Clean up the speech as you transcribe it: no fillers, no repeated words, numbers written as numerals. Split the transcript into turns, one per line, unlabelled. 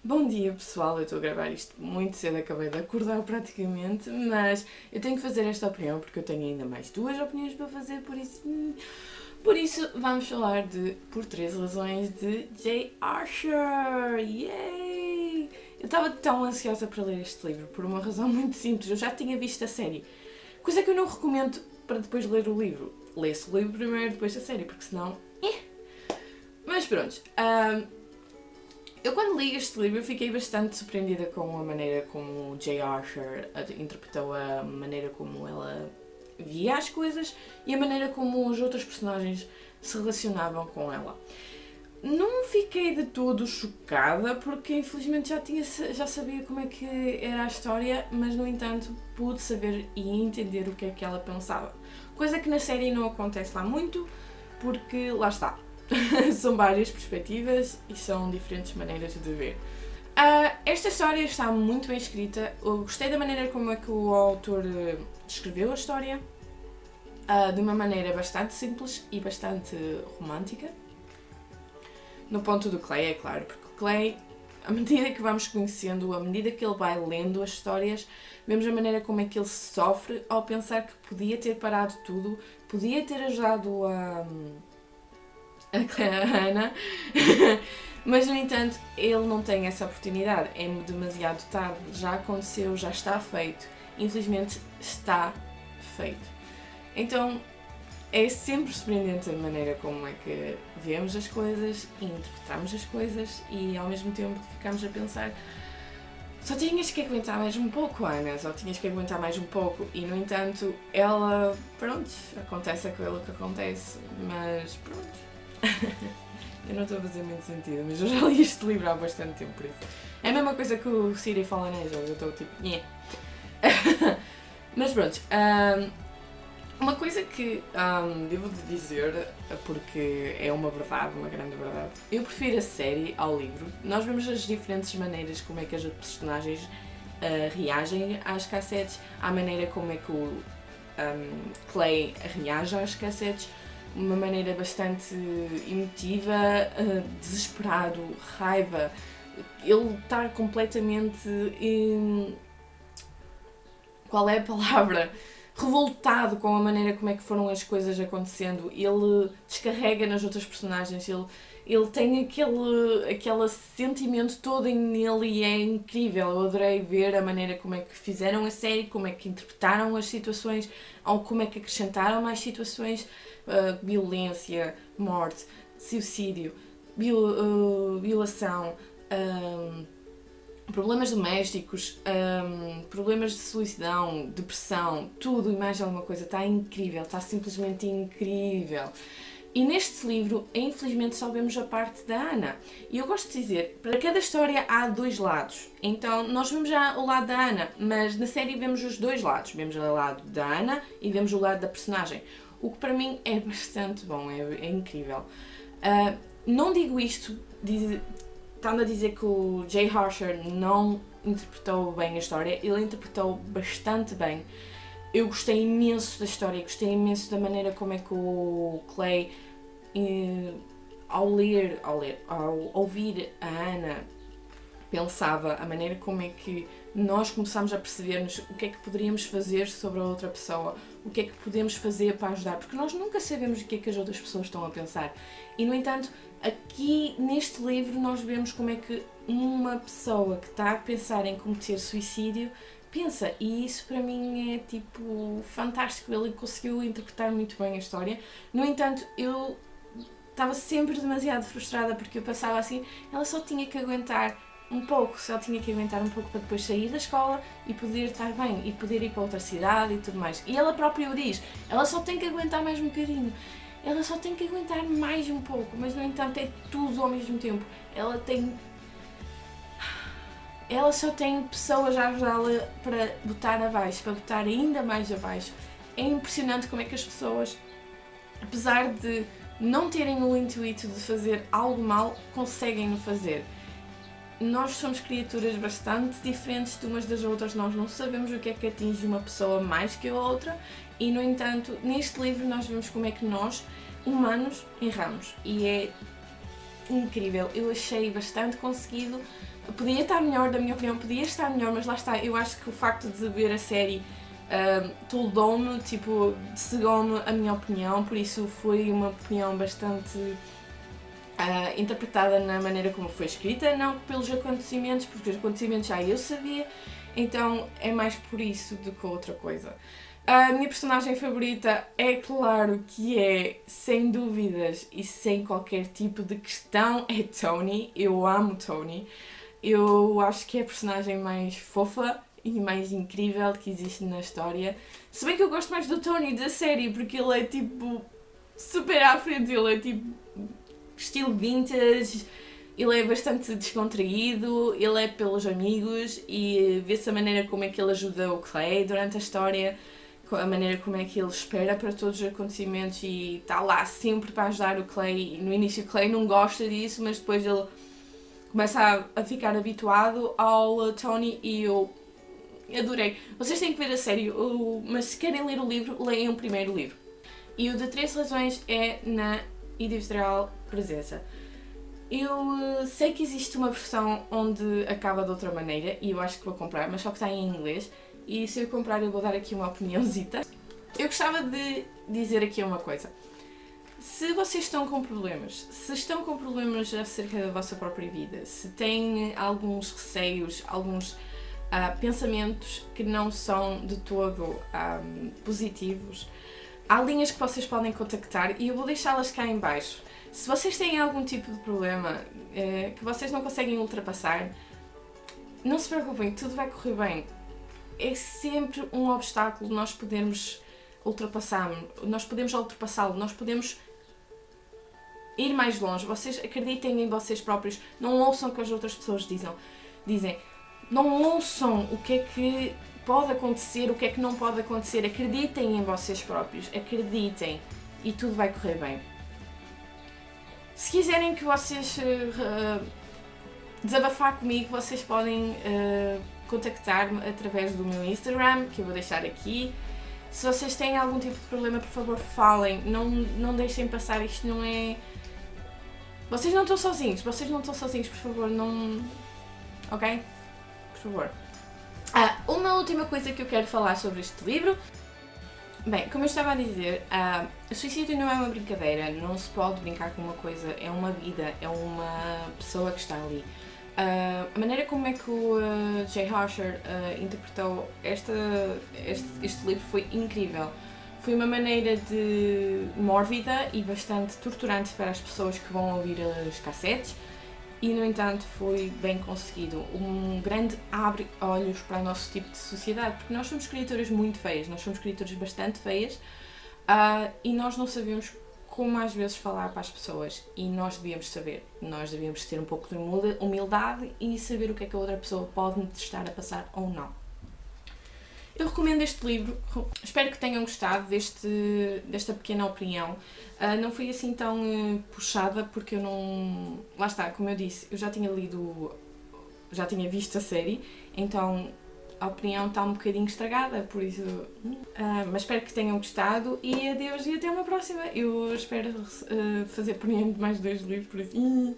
Bom dia pessoal, eu estou a gravar isto muito cedo, acabei de acordar praticamente, mas eu tenho que fazer esta opinião porque eu tenho ainda mais duas opiniões para fazer, por isso vamos falar de Por Três Razões de Jay Archer. Yay! Eu estava tão ansiosa para ler este livro por uma razão muito simples, eu já tinha visto a série, coisa que eu não recomendo para depois ler o livro. Lê-se o livro primeiro, depois a série, porque senão... Mas pronto, eu quando li este livro fiquei bastante surpreendida com a maneira como Jay Archer interpretou a maneira como ela via as coisas e a maneira como os outros personagens se relacionavam com ela. Não fiquei de todo chocada porque infelizmente já sabia como é que era a história, mas no entanto pude saber e entender o que é que ela pensava. Coisa que na série não acontece lá muito, porque lá está. São várias perspectivas e são diferentes maneiras de ver. Esta história está muito bem escrita. Eu gostei da maneira como é que o autor descreveu a história, de uma maneira bastante simples e bastante romântica. No ponto do Clay, é claro, porque o Clay, à medida que vamos conhecendo, à medida que ele vai lendo as histórias, vemos a maneira como é que ele sofre ao pensar que podia ter parado tudo, podia ter ajudado a Ana, mas no entanto ele não tem essa oportunidade, é demasiado tarde, já aconteceu, já está feito, infelizmente está feito. Então é sempre surpreendente a maneira como é que vemos as coisas e interpretamos as coisas e ao mesmo tempo ficamos a pensar: só tinhas que aguentar mais um pouco, Ana, só tinhas que aguentar mais um pouco. E no entanto ela, pronto, acontece aquilo que acontece, mas pronto. Eu não estou a fazer muito sentido, mas eu já li este livro há bastante tempo, por isso. É a mesma coisa que o Siri fala na eu estou tipo, nhé. Mas pronto, uma coisa que devo dizer, porque é uma verdade, uma grande verdade, eu prefiro a série ao livro. Nós vemos as diferentes maneiras como é que as personagens reagem às cassetes, à maneira como é que o Clay reage às cassetes, uma maneira bastante emotiva, desesperado, raiva, ele está completamente qual é a palavra? Revoltado com a maneira como é que foram as coisas acontecendo, ele descarrega nas outras personagens, ele tem aquele sentimento todo nele e é incrível. Eu adorei ver a maneira como é que fizeram a série, como é que interpretaram as situações, ou como é que acrescentaram mais situações, violência, morte, suicídio, violação, problemas domésticos, problemas de solidão, depressão, tudo e mais alguma coisa. Está incrível, está simplesmente incrível. E neste livro, infelizmente, só vemos a parte da Ana. E eu gosto de dizer, para cada história há dois lados. Então, nós vemos já o lado da Ana, mas na série vemos os dois lados. Vemos o lado da Ana e vemos o lado da personagem. O que para mim é bastante bom, é incrível. Não digo isto estando a dizer que o Jay Archer não interpretou bem a história, ele interpretou bastante bem. Eu gostei imenso da história, gostei imenso da maneira como é que o Clay, ao ouvir a Ana, pensava, a maneira como é que nós começámos a perceber-nos o que é que poderíamos fazer sobre a outra pessoa, o que é que podemos fazer para ajudar, porque nós nunca sabemos o que é que as outras pessoas estão a pensar. E no entanto, aqui neste livro nós vemos como é que uma pessoa que está a pensar em cometer suicídio pensa, e isso para mim é tipo fantástico. Ele conseguiu interpretar muito bem a história. No entanto, eu estava sempre demasiado frustrada porque eu pensava assim, ela só tinha que aguentar um pouco, só tinha que aguentar um pouco para depois sair da escola e poder estar bem e poder ir para outra cidade e tudo mais. E ela própria o diz, ela só tem que aguentar mais um bocadinho, ela só tem que aguentar mais um pouco, mas no entanto é tudo ao mesmo tempo. Ela só tem pessoas a ajudá-la para botar abaixo, para botar ainda mais abaixo. É impressionante como é que as pessoas, apesar de não terem o intuito de fazer algo mal, conseguem o fazer. Nós somos criaturas bastante diferentes de umas das outras, nós não sabemos o que é que atinge uma pessoa mais que a outra e, no entanto, neste livro nós vemos como é que nós, humanos, erramos. E é incrível, eu achei bastante conseguido. Podia estar melhor, da minha opinião, podia estar melhor, mas lá está, eu acho que o facto de ver a série toldou-me, tipo, cegou-me a minha opinião, por isso foi uma opinião bastante interpretada na maneira como foi escrita, não pelos acontecimentos, porque os acontecimentos já eu sabia, então é mais por isso do que outra coisa. A minha personagem favorita é claro que é, sem dúvidas e sem qualquer tipo de questão, é Toni. Eu amo Toni. Eu acho que é a personagem mais fofa e mais incrível que existe na história. Se bem que eu gosto mais do Toni da série, porque ele é tipo super à frente, ele é tipo estilo vintage, ele é bastante descontraído, ele é pelos amigos e vê-se a maneira como é que ele ajuda o Clay durante a história, a maneira como é que ele espera para todos os acontecimentos e está lá sempre para ajudar o Clay. No início o Clay não gosta disso, mas depois ele começa a ficar habituado ao Toni e eu adorei. Vocês têm que ver a série, mas se querem ler o livro, leiam o primeiro livro. E o de 3 razões é na Editorial Presença. Eu sei que existe uma versão onde acaba de outra maneira e eu acho que vou comprar, mas só que está em inglês. E se eu comprar eu vou dar aqui uma opiniãozita. Eu gostava de dizer aqui uma coisa. Se vocês estão com problemas, se estão com problemas acerca da vossa própria vida, se têm alguns receios, alguns pensamentos que não são de todo positivos, há linhas que vocês podem contactar e eu vou deixá-las cá em baixo. Se vocês têm algum tipo de problema que vocês não conseguem ultrapassar, não se preocupem, tudo vai correr bem. É sempre um obstáculo nós podermos ultrapassá-lo, nós podemos ir mais longe. Vocês acreditem em vocês próprios, não ouçam o que as outras pessoas dizem. Não ouçam o que é que pode acontecer, o que é que não pode acontecer. Acreditem em vocês próprios, acreditem e tudo vai correr bem. Se quiserem que vocês desabafar comigo, vocês podem contactar-me através do meu Instagram, que eu vou deixar aqui. Se vocês têm algum tipo de problema, por favor, falem. Não deixem passar, isto não é... Vocês não estão sozinhos, por favor, não... Ok? Por favor. Uma última coisa que eu quero falar sobre este livro. Bem, como eu estava a dizer, o suicídio não é uma brincadeira, não se pode brincar com uma coisa, é uma vida, é uma pessoa que está ali. A maneira como é que o Jay Harsher interpretou este livro foi incrível. Foi uma maneira de mórbida e bastante torturante para as pessoas que vão ouvir os cassetes e, no entanto, foi bem conseguido. Um grande abre-olhos para o nosso tipo de sociedade, porque nós somos criaturas muito feias, nós somos criaturas bastante feias e nós não sabemos como às vezes falar para as pessoas e nós devíamos saber, nós devíamos ter um pouco de humildade e saber o que é que a outra pessoa pode estar a passar ou não. Eu recomendo este livro, espero que tenham gostado desta pequena opinião. Não foi assim tão puxada porque eu não... Lá está, como eu disse, eu já tinha visto a série, então a opinião está um bocadinho estragada, por isso... mas espero que tenham gostado e adeus e até uma próxima. Eu espero fazer por mim mais 2 livros, por isso...